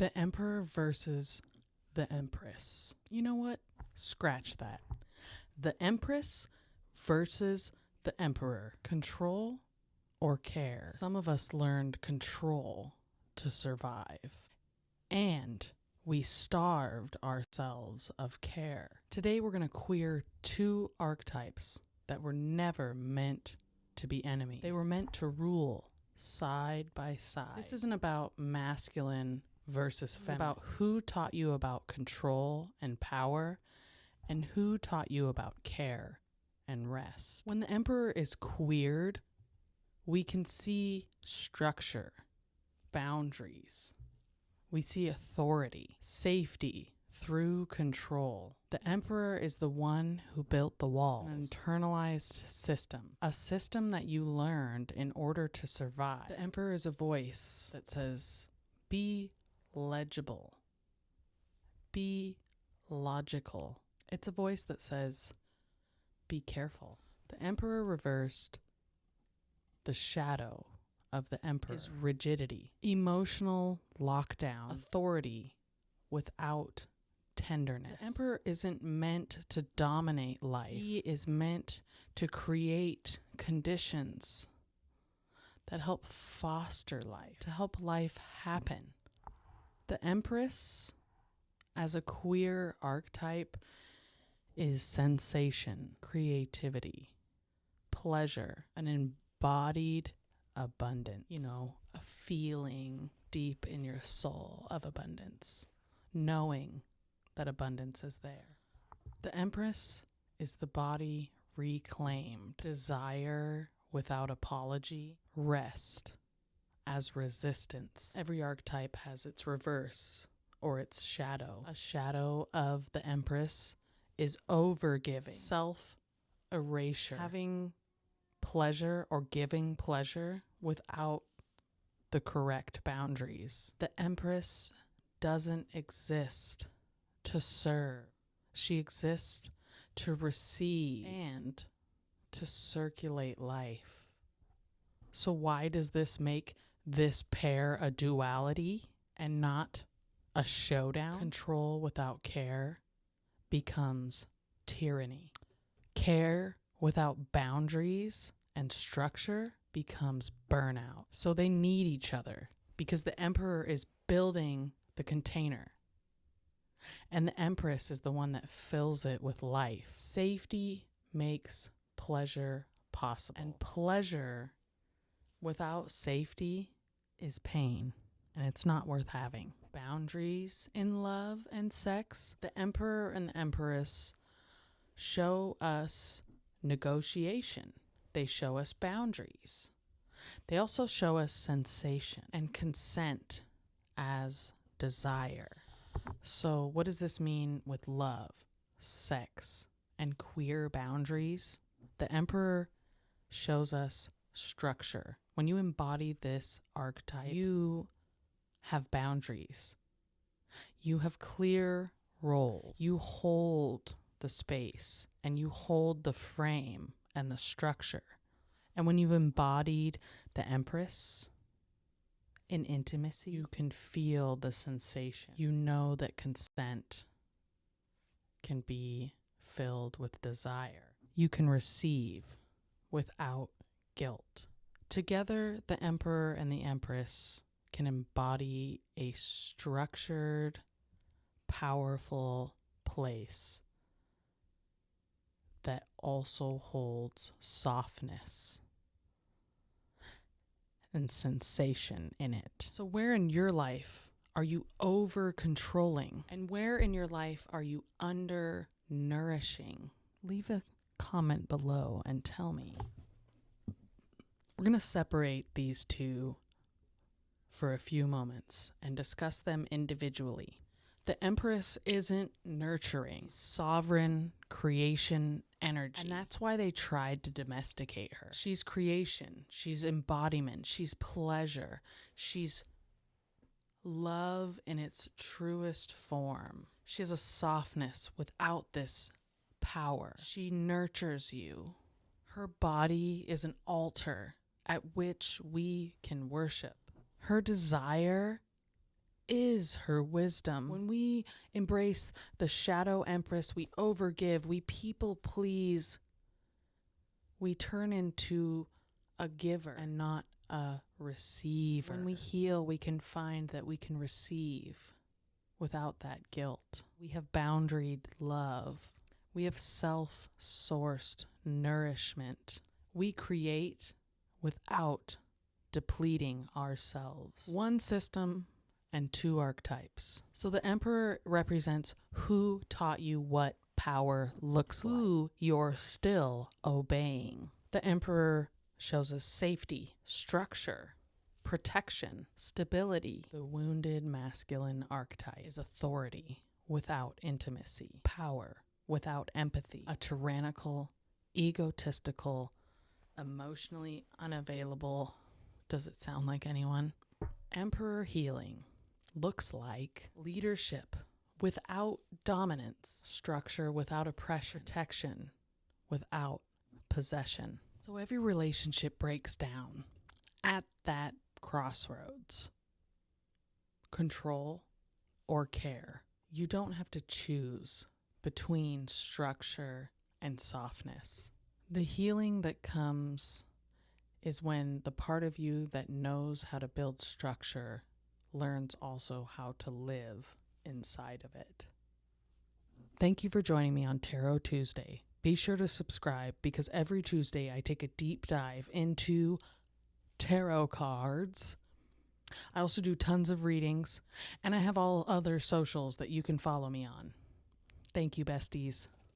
The Emperor versus the Empress. You know what? Scratch that. The Empress versus the Emperor. Control or care? Some of us learned control to survive. And we starved ourselves of care. Today we're going to queer two archetypes that were never meant to be enemies. They were meant to rule side by side. This isn't about masculine versus feminine. It's about who taught you about control and power and who taught you about care and rest. When the Emperor is queered, we can see structure, boundaries. We see authority, safety through control. The Emperor is the one who built the walls. It's an internalized system, a system that you learned in order to survive. The Emperor is a voice that says, be legible, be logical. It's a voice that says, be careful. The Emperor reversed the shadow of the Emperor is rigidity, emotional lockdown, authority without tenderness. The Emperor isn't meant to dominate life. He is meant to create conditions that help foster life, to help life happen. The Empress, as a queer archetype, is sensation, creativity, pleasure, an embodied abundance. You know, a feeling deep in your soul of abundance, knowing that abundance is there. The Empress is the body reclaimed, desire without apology, rest as resistance. Every archetype has its reverse or its shadow. A shadow of the Empress is overgiving, self-erasure, having pleasure or giving pleasure without the correct boundaries. The Empress doesn't exist to serve. She exists to receive and to circulate life. So why does this make this pair a duality and not a showdown? Control without care becomes tyranny. Care without boundaries and structure becomes burnout. So they need each other because the Emperor is building the container and the Empress is the one that fills it with life. Safety makes pleasure possible, and pleasure without safety is pain, and it's not worth having. Boundaries in love and sex. The Emperor and the Empress show us negotiation. They show us boundaries. They also show us sensation and consent as desire. So what does this mean with love, sex, and queer boundaries? The Emperor shows us structure. When you embody this archetype, you have boundaries. You have clear roles. You hold the space and you hold the frame and the structure. And when you've embodied the Empress in intimacy, you can feel the sensation. You know that consent can be filled with desire. You can receive without guilt. Together, the Emperor and the Empress can embody a structured, powerful place that also holds softness and sensation in it. So where in your life are you over-controlling? And where in your life are you under-nourishing? Leave a comment below and tell me. We're going to separate these two for a few moments and discuss them individually. The Empress isn't nurturing, sovereign creation energy. And that's why they tried to domesticate her. She's creation, she's embodiment, she's pleasure, she's love in its truest form. She has a softness without this power. She nurtures you. Her body is an altar at which we can worship. Her desire is her wisdom. When we embrace the shadow empress, we overgive, we people please, we turn into a giver and not a receiver. When we heal, we can find that we can receive without that guilt. We have boundaried love. We have self-sourced nourishment. We create without depleting ourselves. One system and two archetypes. So the Emperor represents who taught you what power looks like, who you're still obeying. The Emperor shows us safety, structure, protection, stability. The wounded masculine archetype is authority without intimacy, power without empathy, a tyrannical, egotistical, emotionally unavailable. Does it sound like anyone? Emperor healing looks like leadership without dominance, structure without oppression, protection without possession. So every relationship breaks down at that crossroads. Control or care. You don't have to choose between structure and softness. The healing that comes is when the part of you that knows how to build structure learns also how to live inside of it. Thank you for joining me on Tarot Tuesday. Be sure to subscribe because every Tuesday I take a deep dive into tarot cards. I also do tons of readings, and I have all other socials that you can follow me on. Thank you, besties.